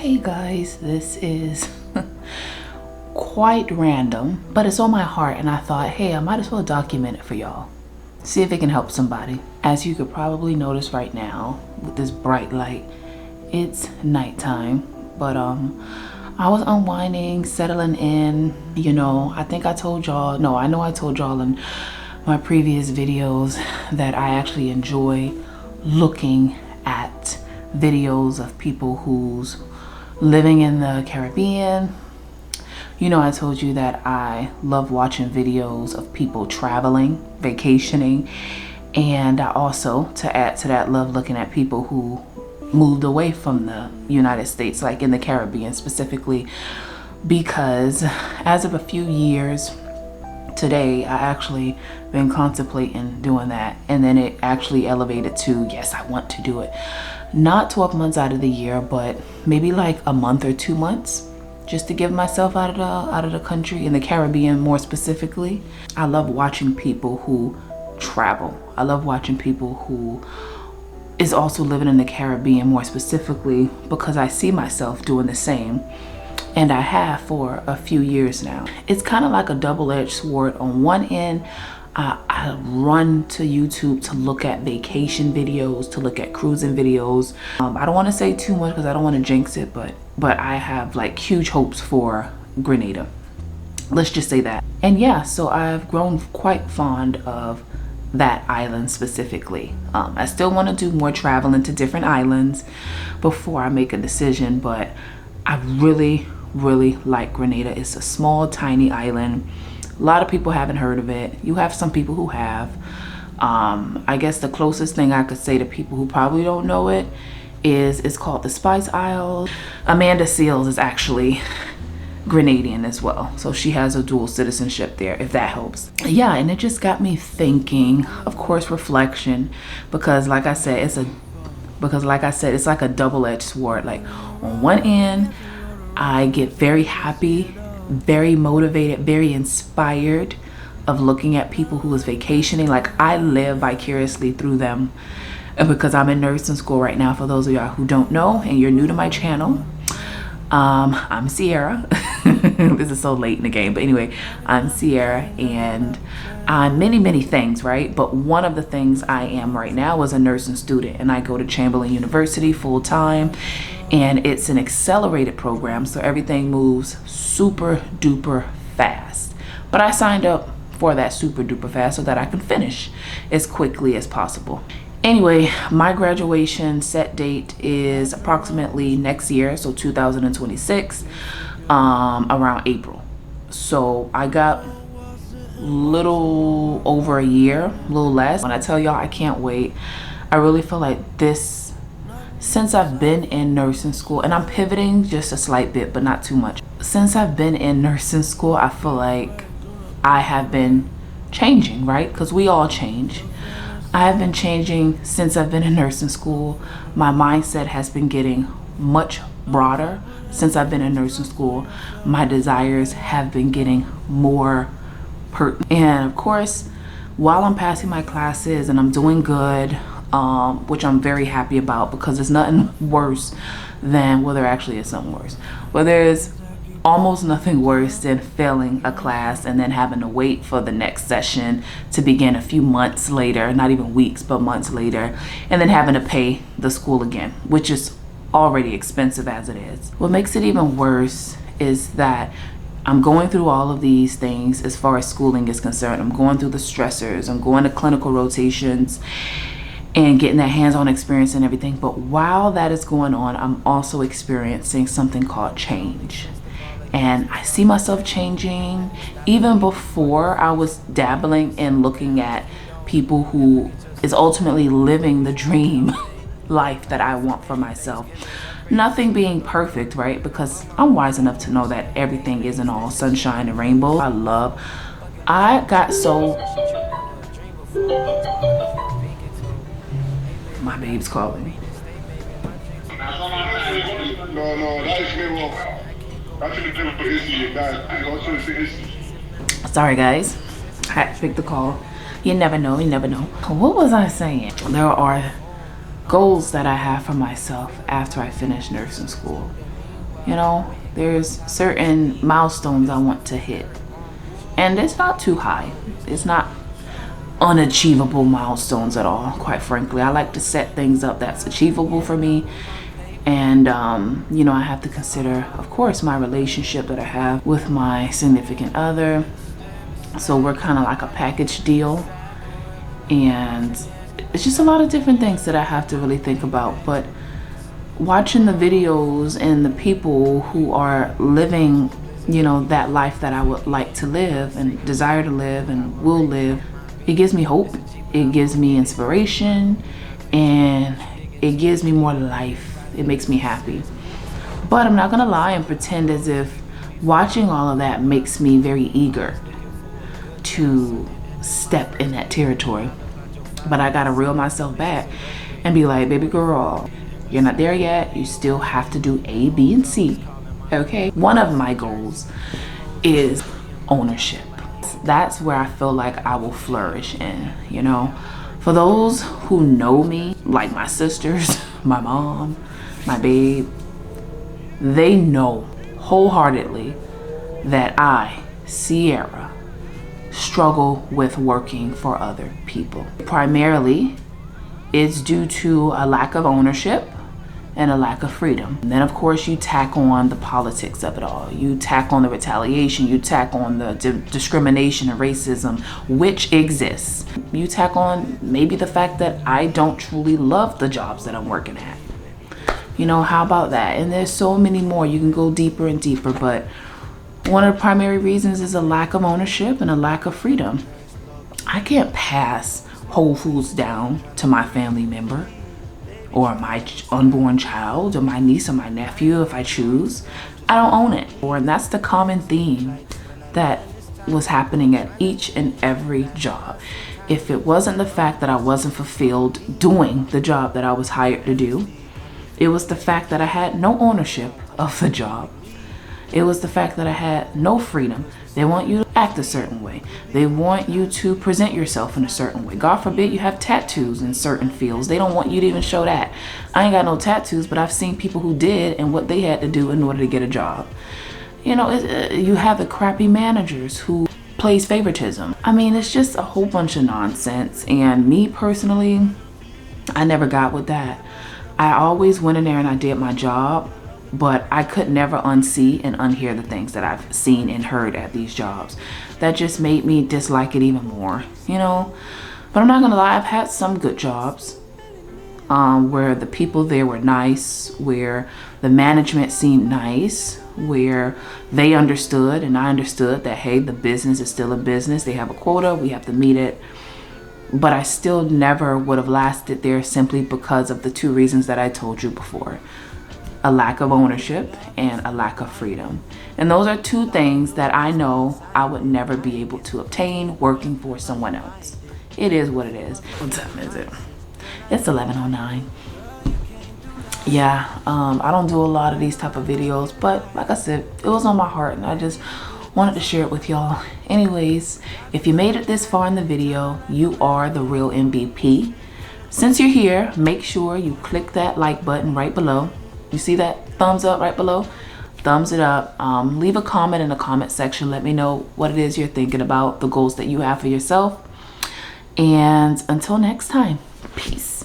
Hey guys, this is quite random, but it's on my heart and I thought, hey, I might as well document it for y'all. See if it can help somebody. As you could probably notice right now with this bright light, it's nighttime, but I was unwinding, settling in. You know, I think I told y'all, no, I know I told y'all in my previous videos that I actually enjoy looking at videos of people who's living in the Caribbean. You know, I told you that I love watching videos of people traveling, vacationing, and I also, to add to that, love looking at people who moved away from the United States, like in the Caribbean specifically, because as of a few years today, I actually been contemplating doing that, and then it actually elevated to, yes, I want to do it. Not 12 months out of the year, but maybe like a month or 2 months, just to give myself out of the country, in the Caribbean more specifically. I love watching people who travel. I love watching people who is also living in the Caribbean more specifically, because I see myself doing the same, and I have for a few years now. It's kind of like a double-edged sword. On one end, I run to YouTube to look at vacation videos, to look at cruising videos. I don't want to say too much because I don't want to jinx it, but I have like huge hopes for Grenada. Let's just say that. And yeah, so I've grown quite fond of that island specifically. I still want to do more traveling to different islands before I make a decision, but I really like Grenada. It's a small, tiny island. A lot of people haven't heard of it. You have some people who have. I guess the closest thing I could say to people who probably don't know it is it's called the Spice Isles. Amanda Seales is actually Grenadian as well, so she has a dual citizenship there, if that helps. Yeah, and it just got me thinking, of course, reflection, because like I said, it's like a double-edged sword. Like on one end, I get very happy, very motivated, very inspired of looking at people who is vacationing. Like I live vicariously through them, because I'm in nursing school right now. For those of y'all who don't know and you're new to my channel, I'm Sierra. This is so late in the game, but anyway, I'm Sierra, and I'm many things, right? But one of the things I am right now is a nursing student, and I go to Chamberlain University full-time, and it's an accelerated program, so everything moves super duper fast. But I signed up for that super duper fast so that I can finish as quickly as possible. Anyway, my graduation set date is approximately next year, so 2026, around April. So I got little over a year, a little less. When I tell y'all I can't wait, I really feel like this, since I've been in nursing school, and I'm pivoting just a slight bit, but not too much. Since I've been in nursing school, I feel like I have been changing, right? Because we all change. I have been changing since I've been in nursing school. My mindset has been getting much broader since I've been in nursing school. My desires have been getting more pertinent. And of course, while I'm passing my classes and I'm doing good, which I'm very happy about, because there's nothing worse than, well, there actually is something worse, but there's almost nothing worse than failing a class and then having to wait for the next session to begin a few months later, not even weeks, but months later, and then having to pay the school again, which is already expensive as it is. What makes it even worse is that I'm going through all of these things as far as schooling is concerned. I'm going through the stressors, I'm going to clinical rotations and getting that hands-on experience and everything. But while that is going on, I'm also experiencing something called change. And I see myself changing. Even before, I was dabbling in looking at people who is ultimately living the dream life that I want for myself. Nothing being perfect, right? Because I'm wise enough to know that everything isn't all sunshine and rainbow. I got so... My babe's calling me. No, that is me wrong. Sorry guys, I had to pick the call. You never know, you never know. What was I saying? There are goals that I have for myself after I finish nursing school. You know, there's certain milestones I want to hit. And it's not too high. It's not unachievable milestones at all, quite frankly. I like to set things up that's achievable for me. And, you know, I have to consider, of course, my relationship that I have with my significant other. So we're kind of like a package deal. And it's just a lot of different things that I have to really think about. But watching the videos and the people who are living, you know, that life that I would like to live and desire to live and will live, it gives me hope. It gives me inspiration, and it gives me more life. It makes me happy. But I'm not gonna lie and pretend as if watching all of that makes me very eager to step in that territory. But I gotta reel myself back and be like, baby girl, you're not there yet. You still have to do A, B, and C, okay? One of my goals is ownership. That's where I feel like I will flourish in, you know? For those who know me, like my sisters, my mom, my babe, they know wholeheartedly that I, Ciara, struggle with working for other people. Primarily, it's due to a lack of ownership and a lack of freedom. And then of course you tack on the politics of it all. You tack on the retaliation, you tack on the discrimination and racism, which exists. You tack on maybe the fact that I don't truly love the jobs that I'm working at. You know, how about that? And there's so many more. You can go deeper and deeper, but one of the primary reasons is a lack of ownership and a lack of freedom. I can't pass Whole Foods down to my family member or my unborn child or my niece or my nephew if I choose. I don't own it. And that's the common theme that was happening at each and every job. If it wasn't the fact that I wasn't fulfilled doing the job that I was hired to do, it was the fact that I had no ownership of the job. It was the fact that I had no freedom. They want you to act a certain way. They want you to present yourself in a certain way. God forbid you have tattoos in certain fields. They don't want you to even show that. I ain't got no tattoos, but I've seen people who did and what they had to do in order to get a job. You know, you have the crappy managers who plays favoritism. I mean, it's just a whole bunch of nonsense. And me personally, I never got with that. I always went in there and I did my job, but I could never unsee and unhear the things that I've seen and heard at these jobs. That just made me dislike it even more, you know? But I'm not gonna lie, I've had some good jobs where the people there were nice, where the management seemed nice, where they understood and I understood that, hey, the business is still a business. They have a quota, we have to meet it. But I still never would have lasted there simply because of the two reasons that I told you before. A lack of ownership and a lack of freedom. And those are two things that I know I would never be able to obtain working for someone else. It is what it is. What time is it? It's 11:09. Yeah, I don't do a lot of these type of videos, but like I said, it was on my heart and I just wanted to share it with y'all. Anyways, if you made it this far in the video, you are the real MVP. Since you're here, make sure you click that like button right below. You see that thumbs up right below? Thumbs it up. Leave a comment in the comment section. Let me know what it is you're thinking about, the goals that you have for yourself. And until next time, peace.